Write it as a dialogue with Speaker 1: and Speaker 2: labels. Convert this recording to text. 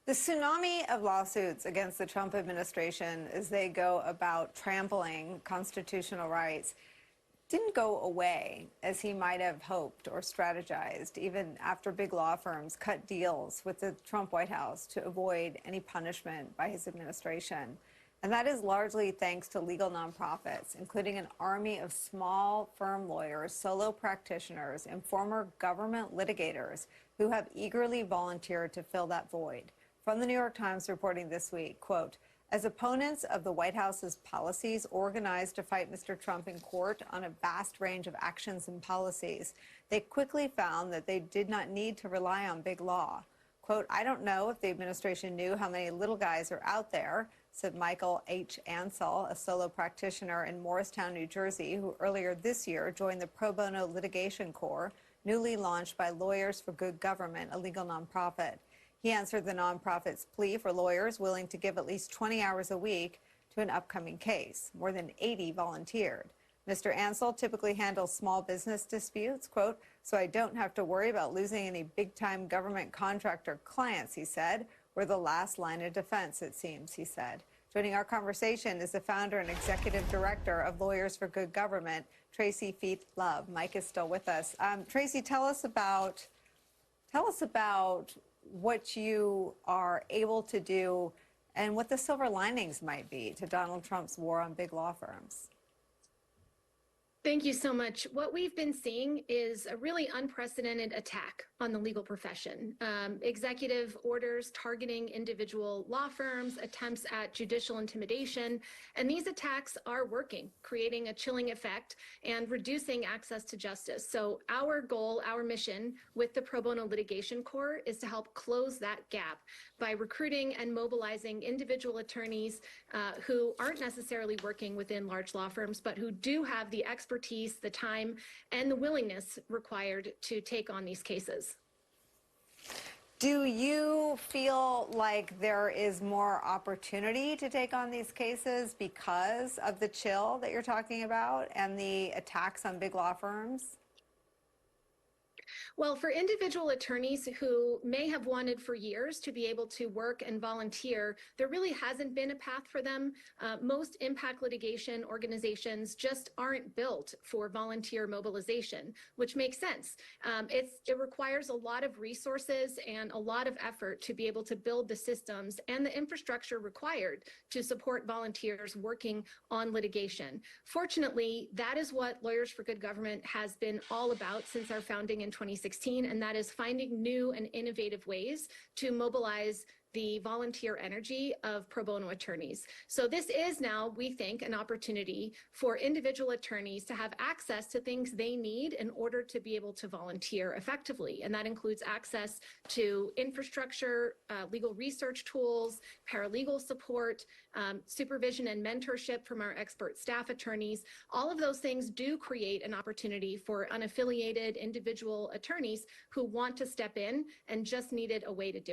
Speaker 1: The tsunami of lawsuits against the Trump administration as they go about trampling constitutional rights didn't go away as he might have hoped or strategized, even after big law firms cut deals with the Trump White House to avoid any punishment by his administration. And that is largely thanks to legal nonprofits, including an army of small firm lawyers, solo practitioners, and former government litigators who have eagerly volunteered to fill that void. From the New York Times reporting this week, quote, as opponents of the White House's policies organized to fight Mr. Trump in court on a vast range of actions and policies, they quickly found that they did not need to rely on big law. Quote, I don't know if the administration knew how many little guys are out there, said Michael H. Ansel, a solo practitioner in Morristown, New Jersey, who earlier this year joined the Pro Bono Litigation Corps, newly launched by Lawyers for Good Government, a legal nonprofit. He answered the nonprofit's plea for lawyers willing to give at least 20 hours a week to an upcoming case. More than 80 volunteered. Mr. Ansel typically handles small business disputes, quote, so I don't have to worry about losing any big-time government contractor clients, he said. We're the last line of defense, it seems, he said. Joining our conversation is the founder and executive director of Lawyers for Good Government, Traci Feit. Mike is still with us. Traci, tell us about what you are able to do and what the silver linings might be to Donald Trump's war on big law firms.
Speaker 2: Thank you so much. What we've been seeing is a really unprecedented attack on the legal profession. Executive orders targeting individual law firms, attempts at judicial intimidation, and these attacks are working, creating a chilling effect and reducing access to justice. So our goal, our mission with the Pro Bono Litigation Corps is to help close that gap by recruiting and mobilizing individual attorneys who aren't necessarily working within large law firms, but who do have the expertise, the time, and the willingness required to take on these cases.
Speaker 1: Do you feel like there is more opportunity to take on these cases because of the chill that you're talking about and the attacks on big law firms?
Speaker 2: Well, for individual attorneys who may have wanted for years to be able to work and volunteer, there really hasn't been a path for them. Most impact litigation organizations just aren't built for volunteer mobilization, which makes sense. It requires a lot of resources and a lot of effort to be able to build the systems and the infrastructure required to support volunteers working on litigation. Fortunately, that is what Lawyers for Good Government has been all about since our founding in 2016, and that is finding new and innovative ways to mobilize the volunteer energy of pro bono attorneys. So this is now, we think, an opportunity for individual attorneys to have access to things they need in order to be able to volunteer effectively. And that includes access to infrastructure, legal research tools, paralegal support, supervision and mentorship from our expert staff attorneys. All of those things do create an opportunity for unaffiliated individual attorneys who want to step in and just needed a way to do it.